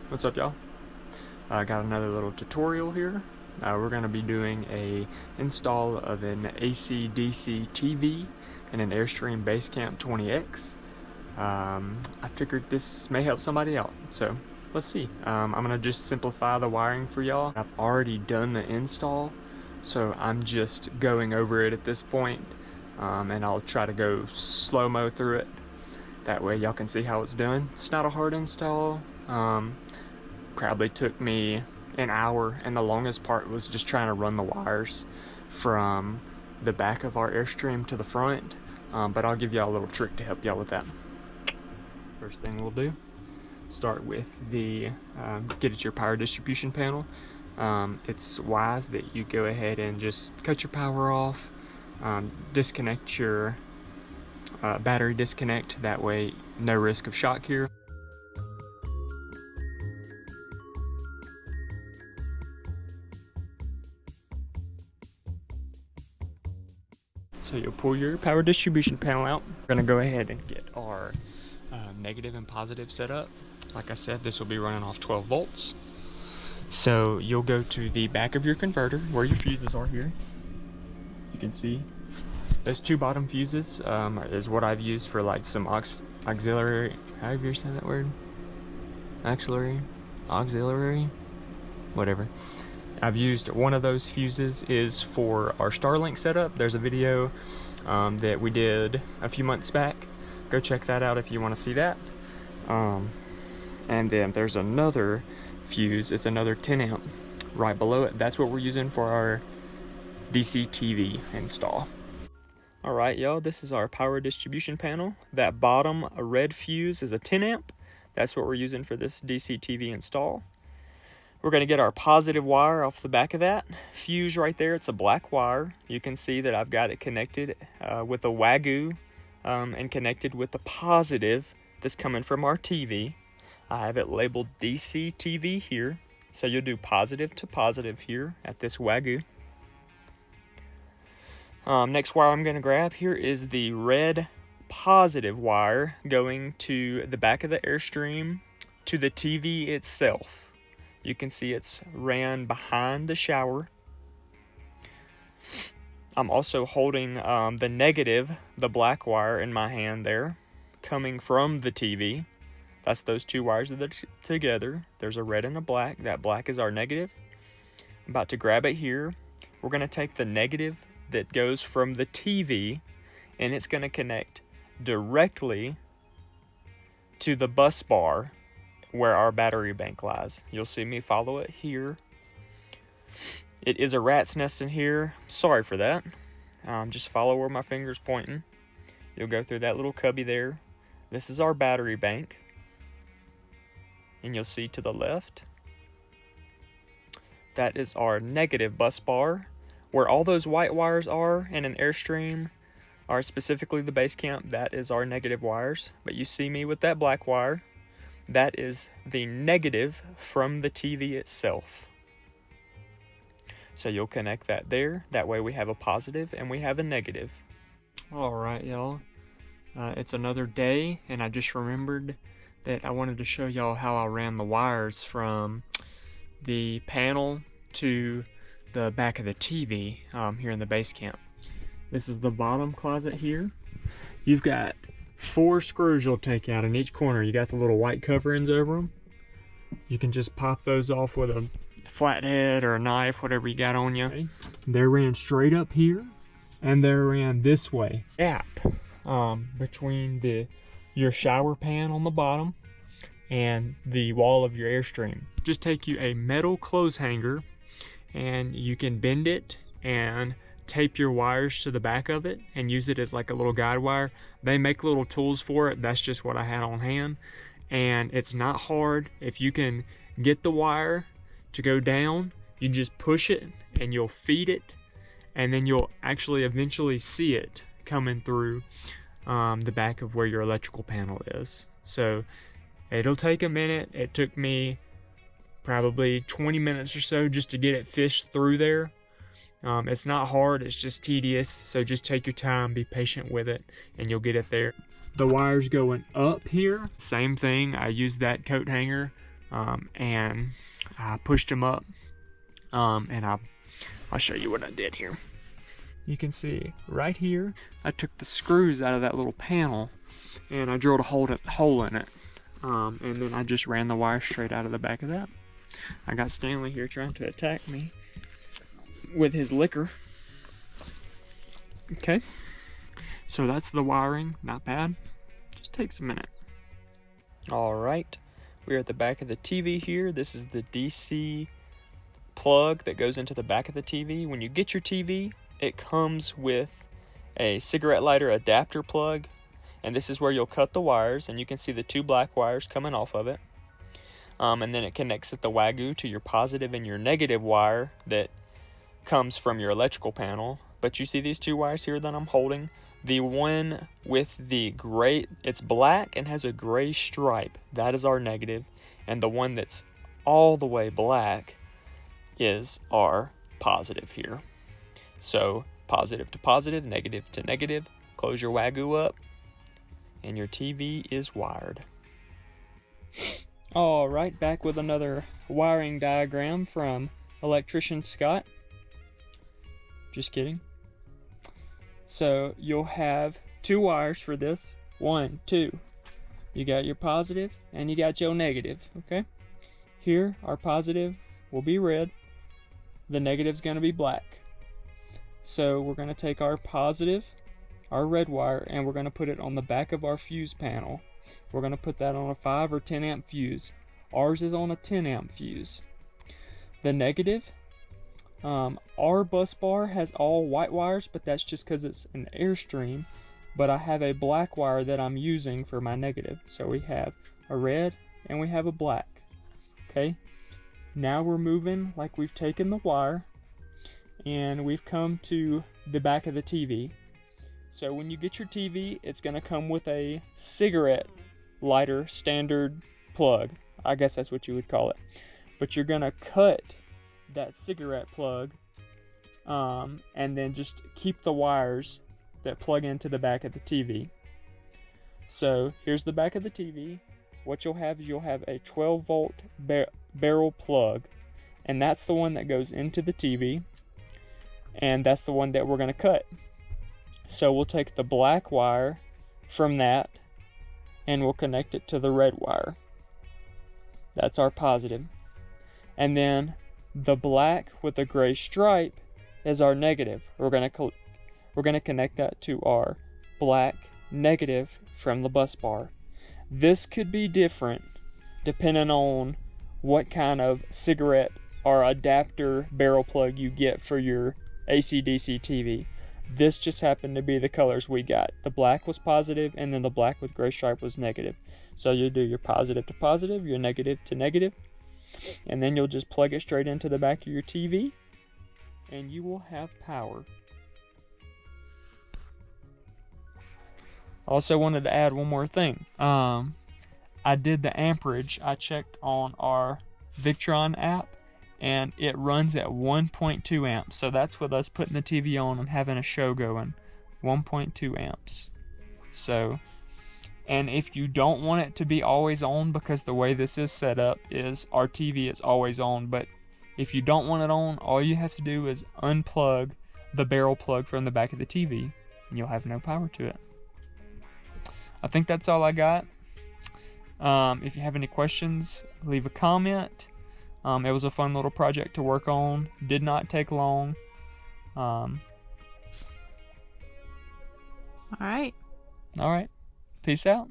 What's up, y'all? I got another little tutorial here. We're going to be doing a install of an AC/DC TV and an Airstream Basecamp 20X. I figured this may help somebody out, so let's see. I'm going to just simplify the wiring for y'all. I've already done the install, so I'm just going over it at this point, and I'll try to go slow-mo through it. That way y'all can see how it's done. It's not a hard install. Probably took me an hour, and the longest part was just trying to run the wires from the back of our Airstream to the front, but I'll give y'all a little trick to help y'all with that. First thing we'll do, start with the get at your power distribution panel. It's wise that you go ahead and just cut your power off, disconnect your battery disconnect, that way no risk of shock here. So you'll pull your power distribution panel out. We're gonna go ahead and get our negative and positive set up. Like I said, this will be running off 12 volts. So you'll go to the back of your converter where your fuses are here. You can see those two bottom fuses is what I've used for like some auxiliary, however you say that word? Auxiliary? Whatever. I've used one of those fuses is for our Starlink setup. There's a video that we did a few months back. Go check that out if you want to see that. And then there's another fuse. It's another 10 amp right below it. That's what we're using for our DC TV install. All right, y'all, this is our power distribution panel. That bottom red fuse is a 10 amp. That's what we're using for this DC TV install. We're going to get our positive wire off the back of that fuse right there. It's a black wire. You can see that I've got it connected with a Wagyu and connected with the positive that's coming from our TV. I have it labeled DC TV here. So you'll do positive to positive here at this Wagyu. Next wire I'm going to grab here is the red positive wire going to the back of the Airstream to the TV itself. You can see it's ran behind the shower. I'm also holding the negative, the black wire in my hand there, coming from the TV. That's those two wires that are together. There's a red and a black. That black is our negative. I'm about to grab it here. We're going to take the negative that goes from the TV, and it's going to connect directly to the bus bar where our battery bank lies. You'll see me follow it here. It is a rat's nest in here. Sorry for that. Just follow where my finger's pointing. You'll go through that little cubby there. This is our battery bank. And you'll see to the left, that is our negative bus bar. Where all those white wires are in an Airstream are specifically the Basecamp, that is our negative wires. But you see me with that black wire. That is the negative from the TV itself. So you'll connect that there. That way we have a positive and we have a negative. All right, y'all. It's another day, and I just remembered that I wanted to show y'all how I ran the wires from the panel to the back of the TV here in the Basecamp. This is the bottom closet here. You've got 4 screws you'll take out in each corner. You got the little white coverings over them. You can just pop those off with a flathead or a knife, whatever you got on you. Okay. They're ran straight up here, and they're ran this way. Gap between your shower pan on the bottom and the wall of your Airstream. Just take you a metal clothes hanger, and you can bend it and tape your wires to the back of it and use it as like a little guide wire. They make little tools for it. That's just what I had on hand, and it's not hard. If you can get the wire to go down, you just push it and you'll feed it, and then you'll actually eventually see it coming through the back of where your electrical panel is. So it'll take a minute. It took me probably 20 minutes or so just to get it fished through there. It's not hard, it's just tedious, so just take your time, be patient with it, and you'll get it there. The wires going up here, same thing. I used that coat hanger and I pushed them up, and I'll show you what I did here. You can see right here, I took the screws out of that little panel and I drilled a hole in it. And then I just ran the wire straight out of the back of that. I got Stanley here trying to attack me with his liquor. Okay, so that's the wiring, not bad. Just takes a minute. All right, we're at the back of the TV here. This is the DC plug that goes into the back of the TV. When you get your TV, it comes with a cigarette lighter adapter plug, and this is where you'll cut the wires, and you can see the two black wires coming off of it. And then it connects at the Wagyu to your positive and your negative wire that comes from your electrical panel. But you see these two wires here that I'm holding? The one with the gray, it's black and has a gray stripe, that is our negative, and the one that's all the way black is our positive here. So positive to positive, negative to negative, close your Wagyu up, and your TV is wired. All right, back with another wiring diagram from Electrician Scott. Just kidding. So you'll have two wires for this. 1, 2. You got your positive and you got your negative, okay? Here, our positive will be red. The negative's going to be black. So we're going to take our positive, our red wire, and we're going to put it on the back of our fuse panel. We're going to put that on a 5 or 10 amp fuse. Ours is on a 10 amp fuse. The negative, our bus bar has all white wires, but that's just because it's an Airstream. But I have a black wire that I'm using for my negative. So we have a red and we have a black. Okay. Now we're moving like we've taken the wire and we've come to the back of the TV. So when you get your TV, it's going to come with a cigarette lighter standard plug. I guess that's what you would call it. But you're going to cut that cigarette plug and then just keep the wires that plug into the back of the TV. So here's the back of the TV. What you'll have is you'll have a 12 volt barrel plug, and that's the one that goes into the TV, and that's the one that we're going to cut. So we'll take the black wire from that and we'll connect it to the red wire. That's our positive. And then the black with the gray stripe is our negative. We're going to connect that to our black negative from the bus bar. This could be different depending on what kind of cigarette or adapter barrel plug you get for your AC/DC TV. This just happened to be the colors we got. The black was positive, and then the black with gray stripe was negative. So you'll do your positive to positive, your negative to negative, and then you'll just plug it straight into the back of your TV, and you will have power. Also wanted to add one more thing. I did the amperage. I checked on our Victron app, and it runs at 1.2 amps. So that's with us putting the TV on and having a show going. 1.2 amps. So, and if you don't want it to be always on, because the way this is set up is our TV is always on, but if you don't want it on, all you have to do is unplug the barrel plug from the back of the TV, and you'll have no power to it. I think that's all I got. If you have any questions, leave a comment. It was a fun little project to work on. Did not take long. All right. All right. Peace out.